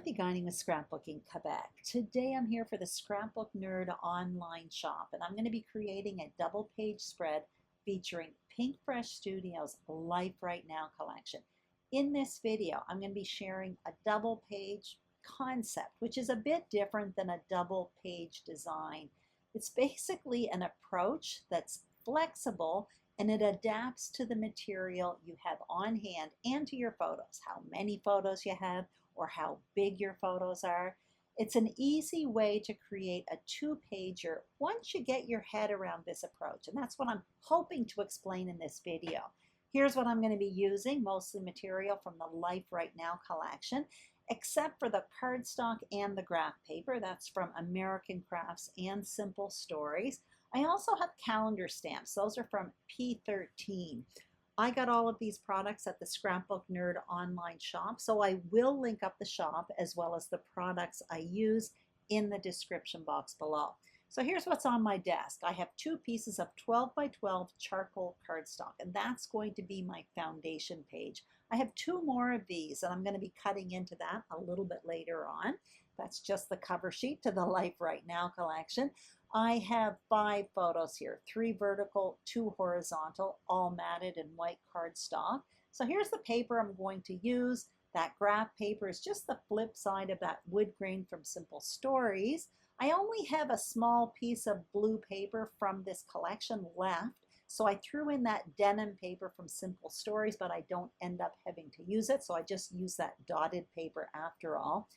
Dorothy Guining with Scrapbooking Quebec. Today I'm here for the Scrapbook Nerd Online Shop, and I'm going to be creating a double page spread featuring Pinkfresh Studios' Life Right Now collection. In this video, I'm going to be sharing a double page concept, which is a bit different than a double page design. It's basically an approach that's flexible and it adapts to the material you have on hand and to your photos, how many photos you have, or how big your photos are. It's an easy way to create a two-pager once you get your head around this approach, and that's what I'm hoping to explain in this video. Here's what I'm going to be using, mostly material from the Life Right Now collection, except for the cardstock and the graph paper. That's from American Crafts and Simple Stories. I also have calendar stamps. Those are from P13. I got all of these products at the Scrapbook Nerd Online Shop, so I will link up the shop as well as the products I use in the description box below. So here's what's on my desk. I have two pieces of 12 by 12 charcoal cardstock, and that's going to be my foundation page. I have two more of these, and I'm going to be cutting into that a little bit later on. That's just the cover sheet to the Life Right Now collection. I have 5 photos here, 3 vertical, 2 horizontal, all matted in white cardstock. So here's the paper I'm going to use. That graph paper is just the flip side of that wood grain from Simple Stories. I only have a small piece of blue paper from this collection left, so I threw in that denim paper from Simple Stories, but I don't end up having to use it, so I just use that dotted paper after all.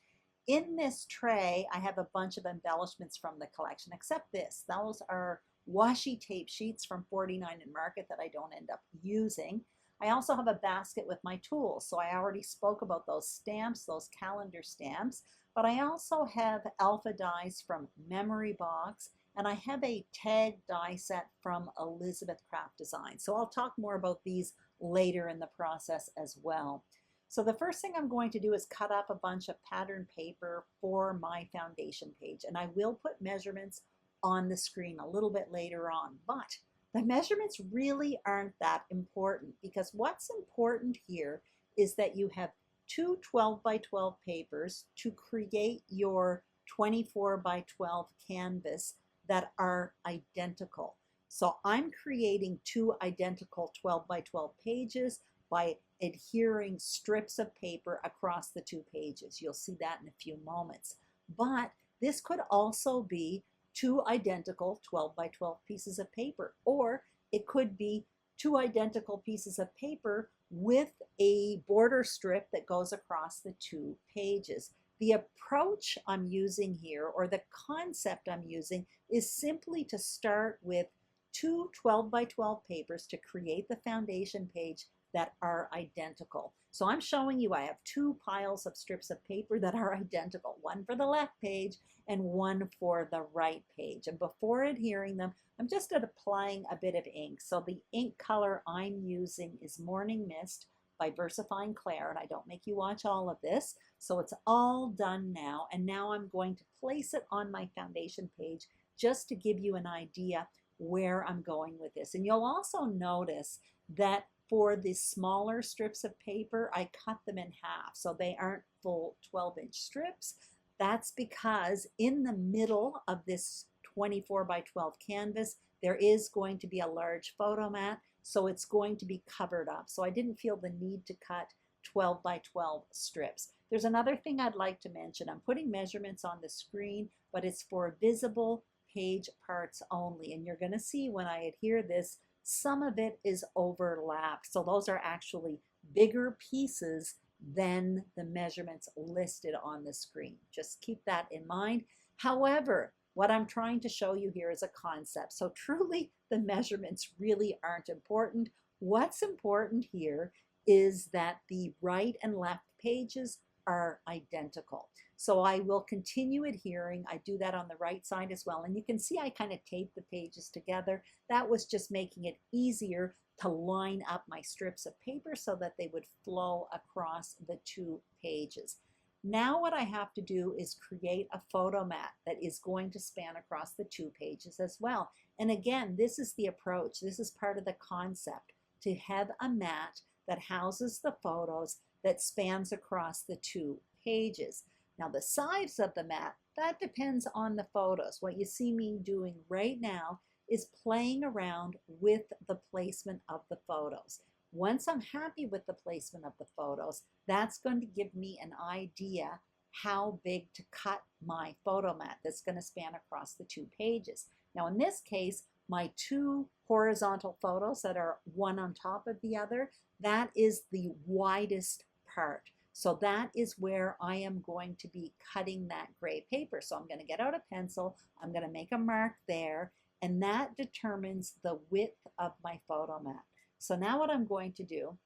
In this tray, I have a bunch of embellishments from the collection, except this. Those are washi tape sheets from 49 and Market that I don't end up using. I also have a basket with my tools. So I already spoke about those stamps, those calendar stamps, but I also have alpha dies from Memory Box, and I have a tag die set from Elizabeth Craft Design. So I'll talk more about these later in the process as well. So the first thing I'm going to do is cut up a bunch of pattern paper for my foundation page, and I will put measurements on the screen a little bit later on, but the measurements really aren't that important, because what's important here is that you have two 12 by 12 papers to create your 24 by 12 canvas that are identical. So I'm creating two identical 12 by 12 pages by adhering strips of paper across the two pages. You'll see that in a few moments. But this could also be two identical 12 by 12 pieces of paper, or it could be two identical pieces of paper with a border strip that goes across the two pages. The approach I'm using here, or the concept I'm using, is simply to start with two 12 by 12 papers to create the foundation page that are identical. So I'm showing you I have two piles of strips of paper that are identical, one for the left page and one for the right page. And before adhering them, I'm just applying a bit of ink. So the ink color I'm using is Morning Mist by Versifying Claire, and I don't make you watch all of this. So it's all done now, and now I'm going to place it on my foundation page just to give you an idea where I'm going with this. And you'll also notice that for the smaller strips of paper, I cut them in half, so they aren't full 12-inch strips. That's because in the middle of this 24 by 12 canvas, there is going to be a large photo mat, so it's going to be covered up. So I didn't feel the need to cut 12 by 12 strips. There's another thing I'd like to mention. I'm putting measurements on the screen, but it's for visible page parts only. And you're going to see when I adhere this, some of it is overlapped. So those are actually bigger pieces than the measurements listed on the screen. Just keep that in mind. However, what I'm trying to show you here is a concept. So truly, the measurements really aren't important. What's important here is that the right and left pages are identical. So I will continue adhering. I do that on the right side as well. And you can see I kind of tape the pages together. That was just making it easier to line up my strips of paper so that they would flow across the two pages. Now what I have to do is create a photo mat that is going to span across the two pages as well. And again, this is the approach. This is part of the concept, to have a mat that houses the photos that spans across the two pages. Now the size of the mat, that depends on the photos. What you see me doing right now is playing around with the placement of the photos. Once I'm happy with the placement of the photos, that's going to give me an idea how big to cut my photo mat that's going to span across the 2 pages. Now in this case, my 2 horizontal photos that are one on top of the other, that is the widest part. So that is where I am going to be cutting that gray paper. So I'm going to get out a pencil, I'm going to make a mark there, and that determines the width of my photo mat. So now what I'm going to do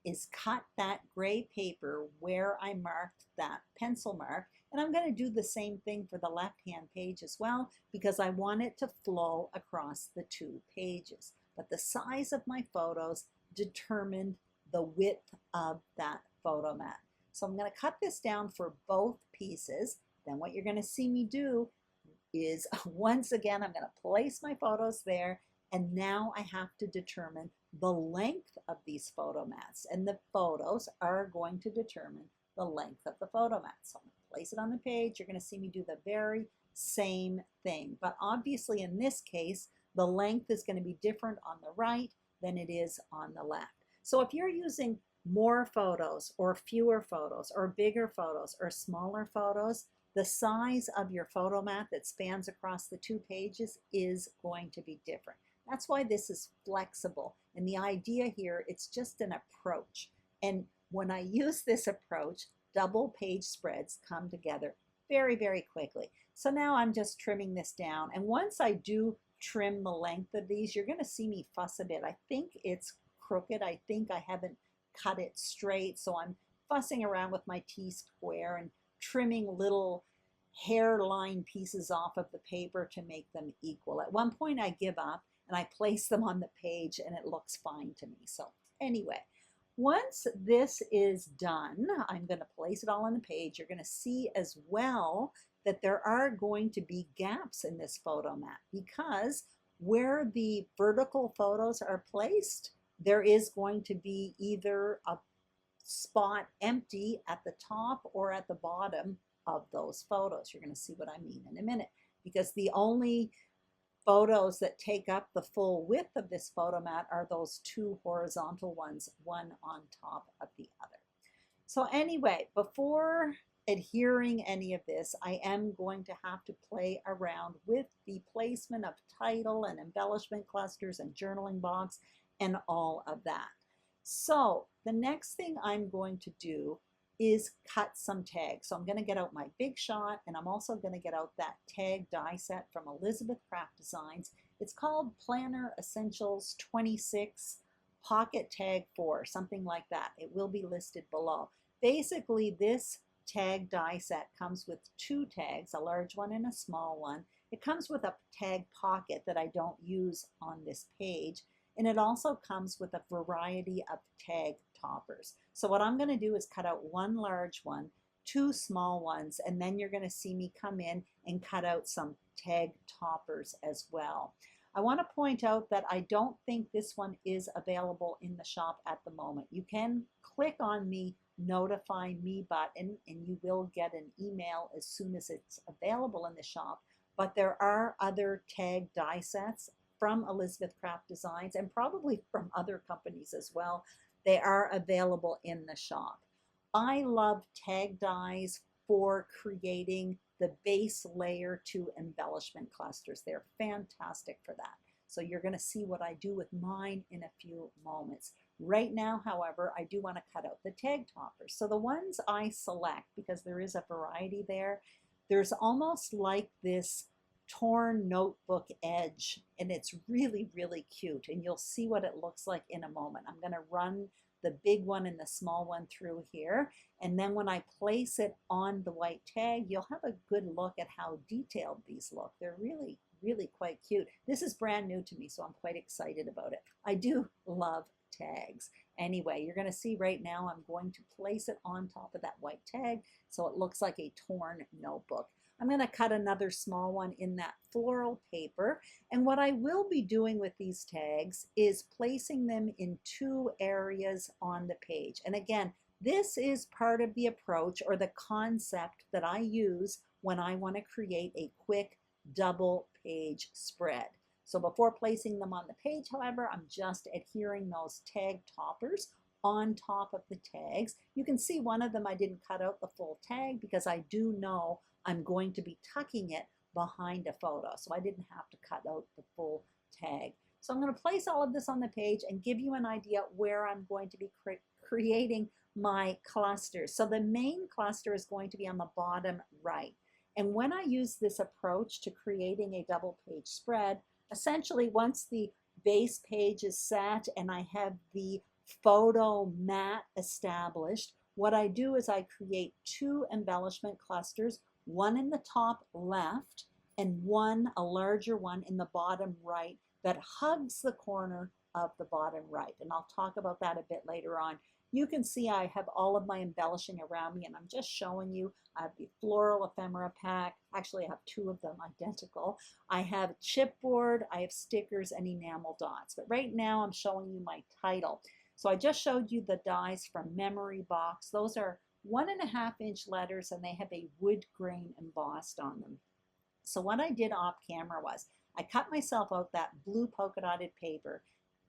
is cut that gray paper where I marked that pencil mark, and I'm going to do the same thing for the left-hand page as well, because I want it to flow across the 2 pages. But the size of my photos determined the width of that photo mat. So I'm going to cut this down for both pieces. Then what you're going to see me do is, once again, I'm going to place my photos there, and now I have to determine the length of these photo mats, and the photos are going to determine the length of the photo mat. So I'm going to place it on the page. You're going to see me do the very same thing, but obviously in this case the length is going to be different on the right than it is on the left. So if you're using more photos or fewer photos or bigger photos or smaller photos, the size of your photo mat that spans across the 2 pages is going to be different. That's why this is flexible. And the idea here, it's just an approach. And when I use this approach, double page spreads come together very, very quickly. So now I'm just trimming this down. And once I do trim the length of these, you're going to see me fuss a bit. I think it's crooked. I think I haven't cut it straight. So I'm fussing around with my T-square and trimming little hairline pieces off of the paper to make them equal. At one point I give up and I place them on the page and it looks fine to me. So anyway, once this is done, I'm going to place it all on the page. You're going to see as well that there are going to be gaps in this photo mat, because where the vertical photos are placed, there is going to be either a spot empty at the top or at the bottom of those photos. You're going to see what I mean in a minute, because the only photos that take up the full width of this photo mat are those 2 horizontal ones, one on top of the other. So anyway, before adhering any of this, I am going to have to play around with the placement of title and embellishment clusters and journaling box and all of that. So the next thing I'm going to do is cut some tags. So I'm going to get out my Big Shot, and I'm also going to get out that tag die set from Elizabeth Craft Designs. It's called Planner Essentials 26 Pocket Tag 4, something like that. It will be listed below. Basically, this tag die set comes with 2 tags, a large one and a small one. It comes with a tag pocket that I don't use on this page, and it also comes with a variety of tag toppers. So what I'm going to do is cut out 1 large one, 2 small ones, and then you're going to see me come in and cut out some tag toppers as well. I want to point out that I don't think this one is available in the shop at the moment. You can click on the Notify Me button and you will get an email as soon as it's available in the shop. But there are other tag die sets from Elizabeth Craft Designs and probably from other companies as well. They are available in the shop. I love tag dies for creating the base layer to embellishment clusters. They're fantastic for that. So you're going to see what I do with mine in a few moments. Right now, however, I do want to cut out the tag toppers. So the ones I select, because there is a variety there, there's almost like this torn notebook edge, and it's really, really cute, and you'll see what it looks like in a moment. I'm going to run the big one and the small one through here, and then when I place it on the white tag, you'll have a good look at how detailed these look. They're really, really quite cute. This is brand new to me, so I'm quite excited about it. I do love tags. Anyway, you're going to see right now I'm going to place it on top of that white tag so it looks like a torn notebook. I'm going to cut another small one in that floral paper, and what I will be doing with these tags is placing them in 2 areas on the page. And again, This is part of the approach or the concept that I use when I want to create a quick double page spread. So before placing them on the page, however, I'm just adhering those tag toppers on top of the tags. You can see one of them I didn't cut out the full tag because I do know I'm going to be tucking it behind a photo, so I didn't have to cut out the full tag. So I'm going to place all of this on the page and give you an idea where I'm going to be creating my clusters. So the main cluster is going to be on the bottom right. And when I use this approach to creating a double page spread, essentially once the base page is set and I have the photo mat established, what I do is I create two embellishment clusters, one in the top left and one, a larger one, in the bottom right that hugs the corner of the bottom right. And I'll talk about that a bit later on. You can see I have all of my embellishing around me, and I'm just showing you. I have the floral ephemera pack. Actually, I have two of them identical. I have chipboard, I have stickers and enamel dots. But right now I'm showing you my title. So I just showed you the dies from Memory Box. Those are 1.5-inch letters and they have a wood grain embossed on them. So what I did off camera was I cut myself out that blue polka dotted paper,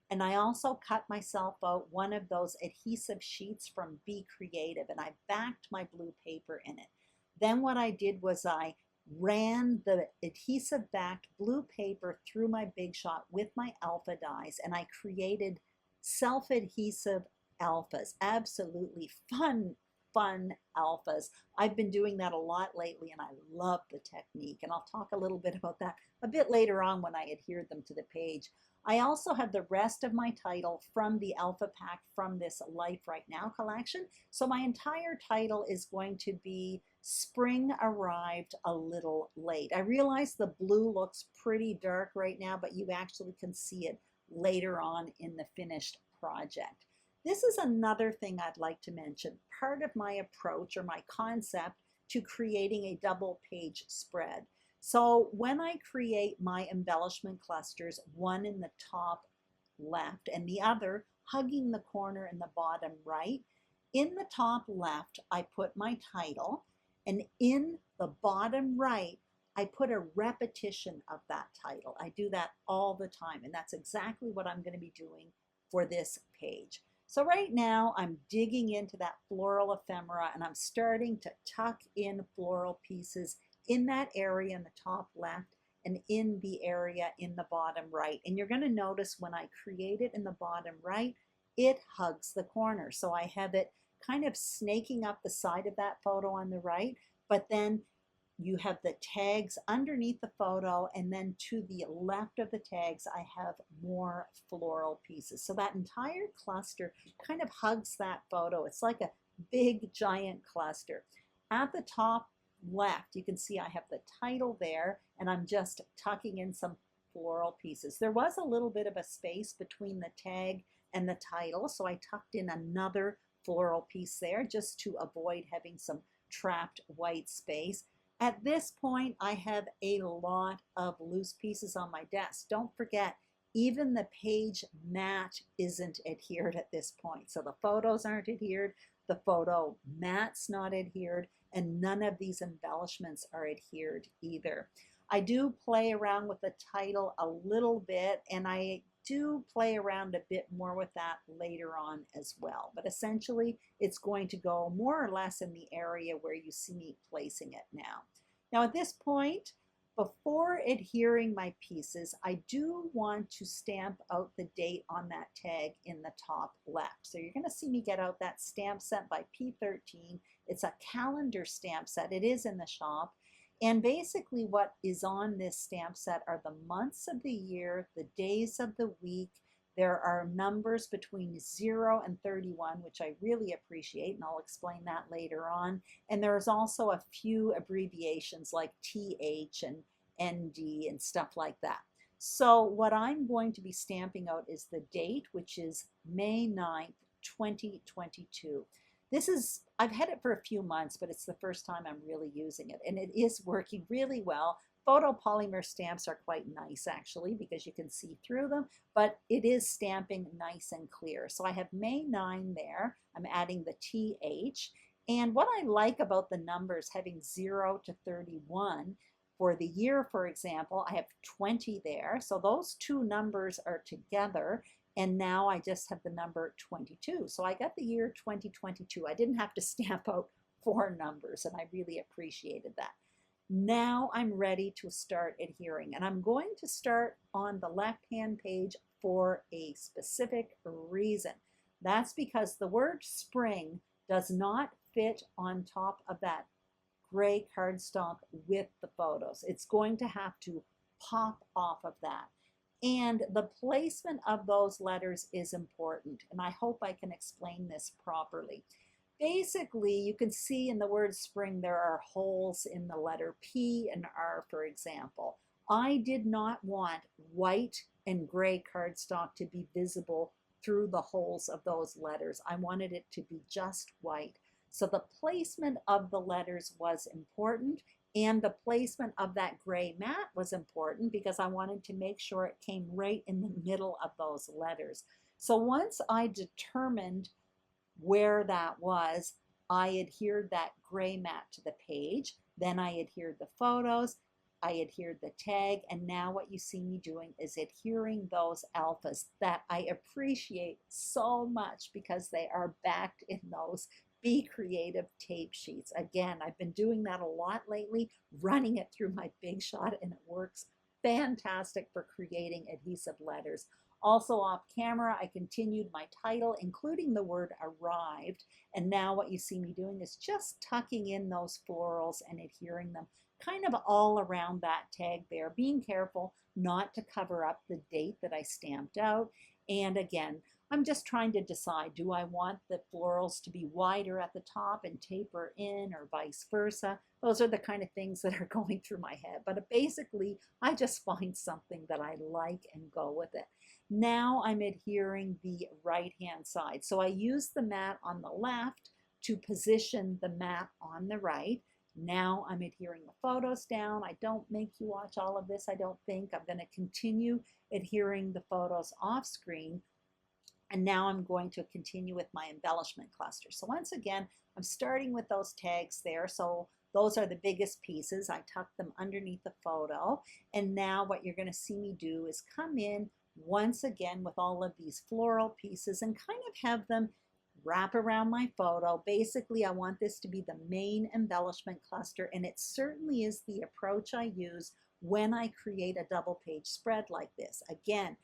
and I also cut myself out one of those adhesive sheets from Be Creative, and I backed my blue paper in it. Then what I did was I ran the adhesive backed blue paper through my Big Shot with my alpha dies, and I created self-adhesive alphas. Absolutely fun alphas. I've been doing that a lot lately and I love the technique, and I'll talk a little bit about that a bit later on when I adhered them to the page. I also have the rest of my title from the alpha pack from this Life Right Now collection. So my entire title is going to be Spring Arrived a Little Late. I realize the blue looks pretty dark right now, but you actually can see it later on in the finished project. This is another thing I'd like to mention. Part of my approach or my concept to creating a double page spread. So when I create my embellishment clusters, one in the top left and the other hugging the corner in the bottom right, in the top left I put my title, and in the bottom right I put a repetition of that title. I do that all the time, and that's exactly what I'm going to be doing for this page. So right now I'm digging into that floral ephemera and I'm starting to tuck in floral pieces in that area in the top left and in the area in the bottom right. And you're going to notice when I create it in the bottom right, it hugs the corner. So I have it kind of snaking up the side of that photo on the right, but then you have the tags underneath the photo, and then to the left of the tags I have more floral pieces. So that entire cluster kind of hugs that photo. It's like a big giant cluster. At the top left you can see I have the title there, and I'm just tucking in some floral pieces. There was a little bit of a space between the tag and the title, so I tucked in another floral piece there just to avoid having some trapped white space. At this point, I have a lot of loose pieces on my desk. Don't forget, even the page mat isn't adhered at this point. So the photos aren't adhered, the photo mat's not adhered, and none of these embellishments are adhered either. I do play around with the title a little bit, and I do play around a bit more with that later on as well. But essentially, it's going to go more or less in the area where you see me placing it now. Now at this point, before adhering my pieces, I do want to stamp out the date on that tag in the top left. So you're going to see me get out that stamp set by P13. It's a calendar stamp set. It is in the shop. And basically what is on this stamp set are the months of the year, the days of the week. There are numbers between 0 and 31, which I really appreciate, and I'll explain that later on. And there's also a few abbreviations like TH and ND and stuff like that. So what I'm going to be stamping out is the date, which is May 9th, 2022. I've had it for a few months, but it's the first time I'm really using it, and it is working really well. photopolymer stamps are quite nice actually because you can see through them, but it is stamping nice and clear. So I have May 9 there. I'm adding the TH. And what I like about the numbers having 0 to 31, for the year, for example, I have 20 there. So those two numbers are together. And now I just have the number 22. So I got the year 2022. I didn't have to stamp out 4 numbers, and I really appreciated that. Now I'm ready to start adhering, and I'm going to start on the left-hand page for a specific reason. That's because the word spring does not fit on top of that gray cardstock with the photos. It's going to have to pop off of that. And the placement of those letters is important, and I hope I can explain this properly. Basically, you can see in the word spring there are holes in the letter P and R, for example. I did not want white and gray cardstock to be visible through the holes of those letters. I wanted it to be just white. So the placement of the letters was important, and the placement of that gray mat was important because I wanted to make sure it came right in the middle of those letters. So once I determined where that was, I adhered that gray mat to the page. Then I adhered the photos, I adhered the tag, and now what you see me doing is adhering those alphas that I appreciate so much because they are backed in those Be Creative tape sheets. Again, I've been doing that a lot lately, running it through my Big Shot, and it works fantastic for creating adhesive letters. Also off camera, I continued my title, including the word arrived. And now what you see me doing is just tucking in those florals and adhering them kind of all around that tag there, being careful not to cover up the date that I stamped out. And again, I'm just trying to decide, do I want the florals to be wider at the top and taper in, or vice versa? Those are the kind of things that are going through my head. But basically, I just find something that I like and go with it. Now I'm adhering the right-hand side. So I use the mat on the left to position the mat on the right. Now I'm adhering the photos down. I don't make you watch all of this, I don't think. I'm going to continue adhering the photos off screen. And now I'm going to continue with my embellishment cluster. So once again, I'm starting with those tags there. So those are the biggest pieces. I tuck them underneath the photo. And now what you're going to see me do is come in once again with all of these floral pieces and kind of have them wrap around my photo. Basically, I want this to be the main embellishment cluster, and it certainly is the approach I use when I create a double page spread like this. Again,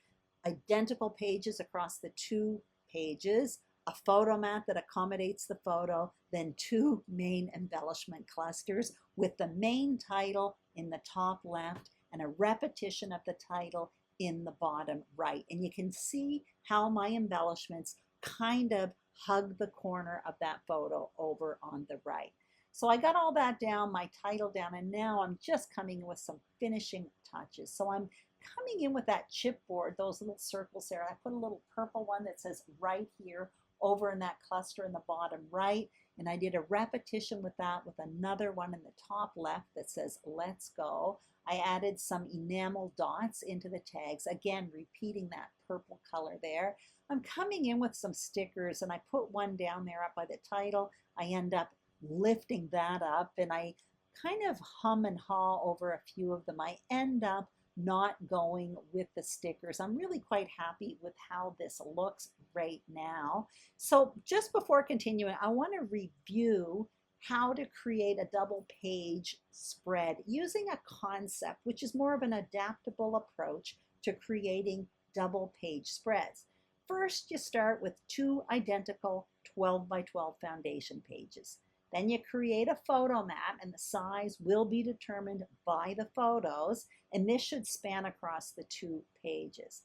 identical pages across the 2 pages, a photo mat that accommodates the photo, then 2 main embellishment clusters with the main title in the top left and a repetition of the title in the bottom right. And you can see how my embellishments kind of hug the corner of that photo over on the right. So I got all that down, my title down, and now I'm just coming in with some finishing touches. So I'm coming in with that chipboard, those little circles there. I put a little purple one that says right here over in that cluster in the bottom right. And I did a repetition with that with another one in the top left that says let's go. I added some enamel dots into the tags, again repeating that purple color there. I'm coming in with some stickers, and I put one down there up by the title. I end up lifting that up, and I kind of hum and haw over a few of them. I end up not going with the stickers. I'm really quite happy with how this looks right now. So just before continuing, I want to review how to create a double page spread using a concept which is more of an adaptable approach to creating double page spreads. First, you start with 2 identical 12 by 12 foundation pages. Then you create a photo mat, and the size will be determined by the photos, and this should span across the 2 pages.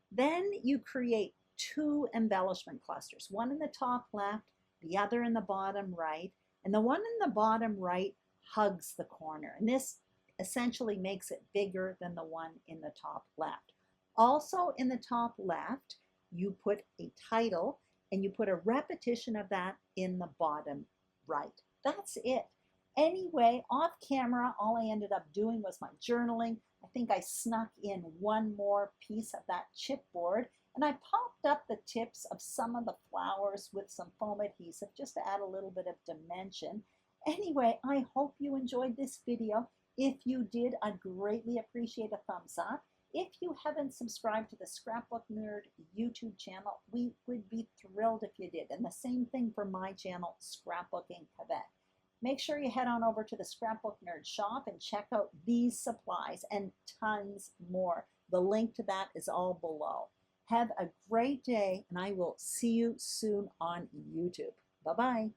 Then you create 2 embellishment clusters, one in the top left, the other in the bottom right, and the one in the bottom right hugs the corner, and this essentially makes it bigger than the one in the top left. Also in the top left, you put a title, and you put a repetition of that in the bottom right. That's it. Anyway, off camera, all I ended up doing was my journaling. I think I snuck in one more piece of that chipboard, and I popped up the tips of some of the flowers with some foam adhesive just to add a little bit of dimension. Anyway, I hope you enjoyed this video. If you did, I'd greatly appreciate a thumbs up. If you haven't subscribed to the Scrapbook Nerd YouTube channel, we would be thrilled if you did. And the same thing for my channel, Scrapbooking Quebec. Make sure you head on over to the Scrapbook Nerd Shop and check out these supplies and tons more. The link to that is all below. Have a great day, and I will see you soon on YouTube. Bye-bye.